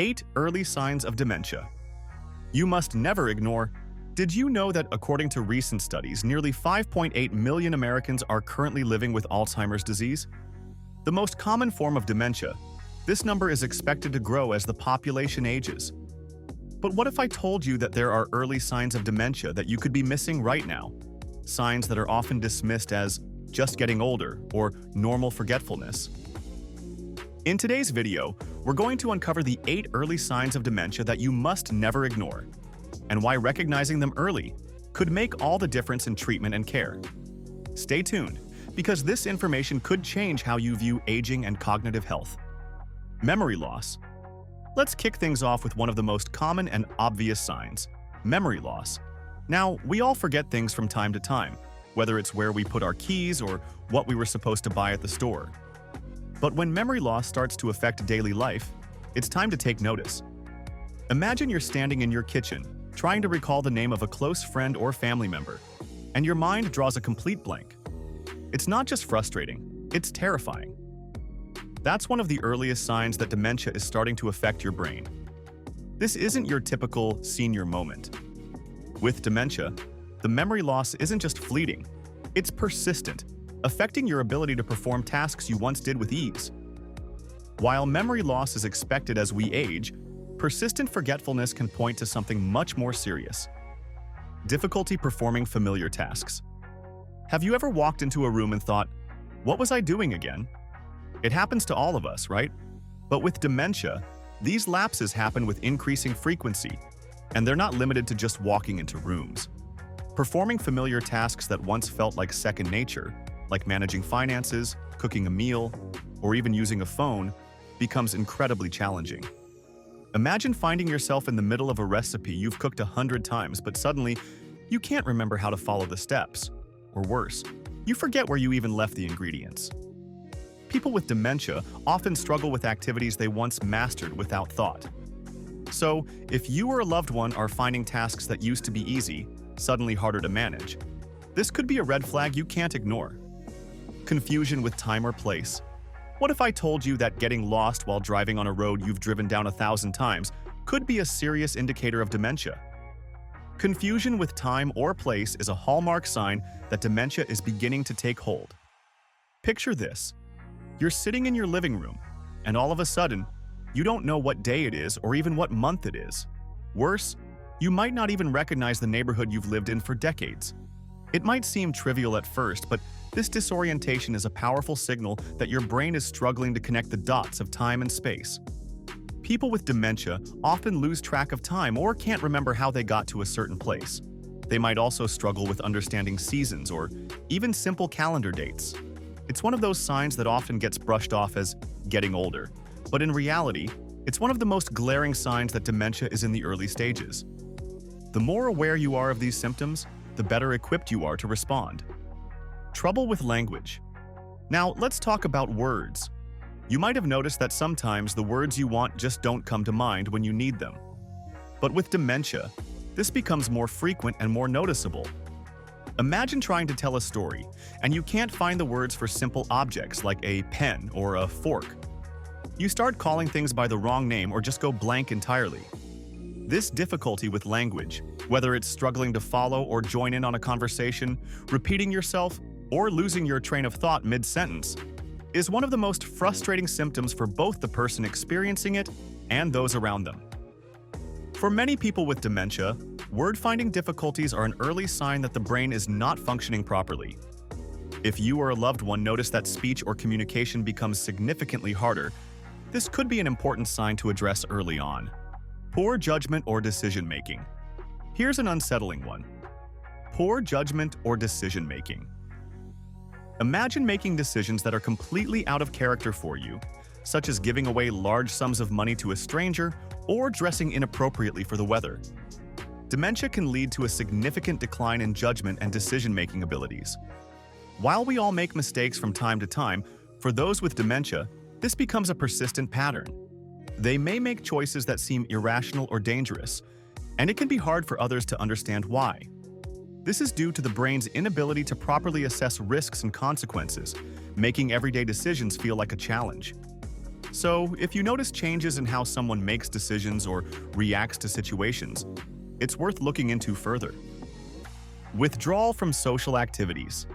8 Early Signs of Dementia. You must never ignore. Did you know that according to recent studies, nearly 5.8 million Americans are currently living with Alzheimer's disease? The most common form of dementia, this number is expected to grow as the population ages. But what if I told you that there are early signs of dementia that you could be missing right now? Signs that are often dismissed as just getting older or normal forgetfulness. In today's video, we're going to uncover the 8 early signs of dementia that you must never ignore, and why recognizing them early could make all the difference in treatment and care. Stay tuned, because this information could change how you view aging and cognitive health. Memory loss. Let's kick things off with one of the most common and obvious signs, memory loss. Now, we all forget things from time to time, whether it's where we put our keys or what we were supposed to buy at the store. But when memory loss starts to affect daily life, it's time to take notice. Imagine you're standing in your kitchen, trying to recall the name of a close friend or family member, and your mind draws a complete blank. It's not just frustrating, it's terrifying. That's one of the earliest signs that dementia is starting to affect your brain. This isn't your typical senior moment. With dementia, the memory loss isn't just fleeting, it's persistent, affecting your ability to perform tasks you once did with ease. While memory loss is expected as we age, persistent forgetfulness can point to something much more serious. Difficulty performing familiar tasks. Have you ever walked into a room and thought, "What was I doing again?" It happens to all of us, right? But with dementia, these lapses happen with increasing frequency, and they're not limited to just walking into rooms. Performing familiar tasks that once felt like second nature, like managing finances, cooking a meal, or even using a phone, becomes incredibly challenging. Imagine finding yourself in the middle of a recipe you've cooked 100 times, but suddenly, you can't remember how to follow the steps. Or worse, you forget where you even left the ingredients. People with dementia often struggle with activities they once mastered without thought. So, if you or a loved one are finding tasks that used to be easy, suddenly harder to manage, this could be a red flag you can't ignore. Confusion with time or place. What if I told you that getting lost while driving on a road you've driven down 1,000 times could be a serious indicator of dementia? Confusion with time or place is a hallmark sign that dementia is beginning to take hold. Picture this. You're sitting in your living room, and all of a sudden, you don't know what day it is or even what month it is. Worse, you might not even recognize the neighborhood you've lived in for decades. It might seem trivial at first, but this disorientation is a powerful signal that your brain is struggling to connect the dots of time and space. People with dementia often lose track of time or can't remember how they got to a certain place. They might also struggle with understanding seasons or even simple calendar dates. It's one of those signs that often gets brushed off as getting older, but in reality, it's one of the most glaring signs that dementia is in the early stages. The more aware you are of these symptoms, the better equipped you are to respond. Trouble with language. Now, let's talk about words. You might have noticed that sometimes the words you want just don't come to mind when you need them. But with dementia, this becomes more frequent and more noticeable. Imagine trying to tell a story, and you can't find the words for simple objects like a pen or a fork. You start calling things by the wrong name or just go blank entirely. This difficulty with language, whether it's struggling to follow or join in on a conversation, repeating yourself, or losing your train of thought mid-sentence, is one of the most frustrating symptoms for both the person experiencing it and those around them. For many people with dementia, word-finding difficulties are an early sign that the brain is not functioning properly. If you or a loved one notice that speech or communication becomes significantly harder, this could be an important sign to address early on. Poor judgment or decision-making. Here's an unsettling one. Poor judgment or decision-making. Imagine making decisions that are completely out of character for you, such as giving away large sums of money to a stranger or dressing inappropriately for the weather. Dementia can lead to a significant decline in judgment and decision-making abilities. While we all make mistakes from time to time, for those with dementia, this becomes a persistent pattern. They may make choices that seem irrational or dangerous, and it can be hard for others to understand why. This is due to the brain's inability to properly assess risks and consequences, making everyday decisions feel like a challenge. So, if you notice changes in how someone makes decisions or reacts to situations, it's worth looking into further. Withdrawal from social activities.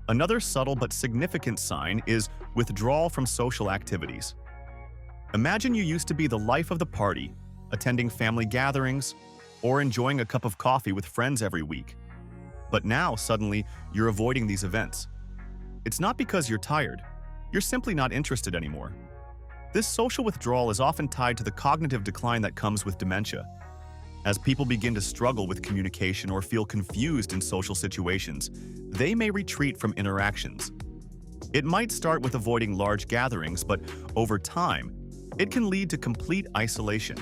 Another subtle but significant sign is withdrawal from social activities. Imagine you used to be the life of the party, attending family gatherings, or enjoying a cup of coffee with friends every week. But now, suddenly, you're avoiding these events. It's not because you're tired. You're simply not interested anymore. This social withdrawal is often tied to the cognitive decline that comes with dementia. As people begin to struggle with communication or feel confused in social situations, they may retreat from interactions. It might start with avoiding large gatherings, but over time, it can lead to complete isolation.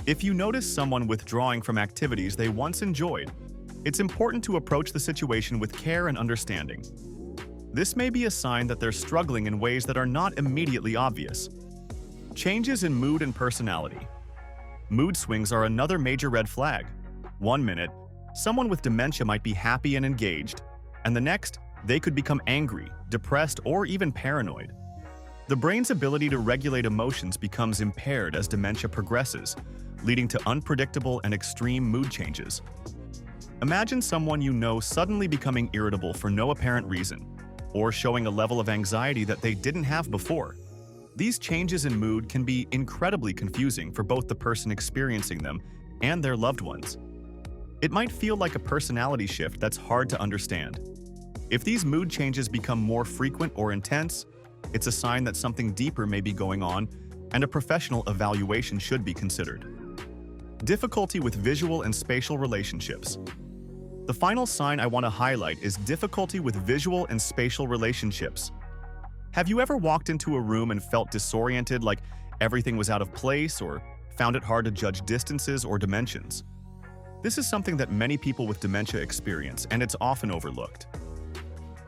If you notice someone withdrawing from activities they once enjoyed, it's important to approach the situation with care and understanding. This may be a sign that they're struggling in ways that are not immediately obvious. Changes in mood and personality. Mood swings are another major red flag. One minute, someone with dementia might be happy and engaged, and the next, they could become angry, depressed, or even paranoid. The brain's ability to regulate emotions becomes impaired as dementia progresses, leading to unpredictable and extreme mood changes. Imagine someone you know suddenly becoming irritable for no apparent reason, or showing a level of anxiety that they didn't have before. These changes in mood can be incredibly confusing for both the person experiencing them and their loved ones. It might feel like a personality shift that's hard to understand. If these mood changes become more frequent or intense, it's a sign that something deeper may be going on, and a professional evaluation should be considered. Difficulty with visual and spatial relationships. The final sign I want to highlight is difficulty with visual and spatial relationships. Have you ever walked into a room and felt disoriented, like everything was out of place, or found it hard to judge distances or dimensions? This is something that many people with dementia experience, and it's often overlooked.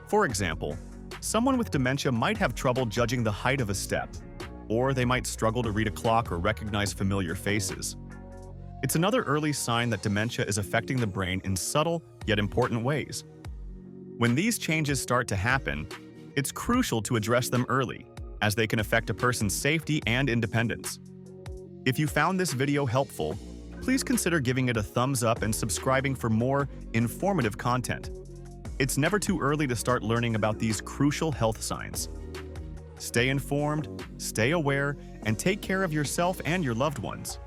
For example, someone with dementia might have trouble judging the height of a step, or they might struggle to read a clock or recognize familiar faces. It's another early sign that dementia is affecting the brain in subtle yet important ways. When these changes start to happen, it's crucial to address them early, as they can affect a person's safety and independence. If you found this video helpful, please consider giving it a thumbs up and subscribing for more informative content. It's never too early to start learning about these crucial health signs. Stay informed, stay aware, and take care of yourself and your loved ones.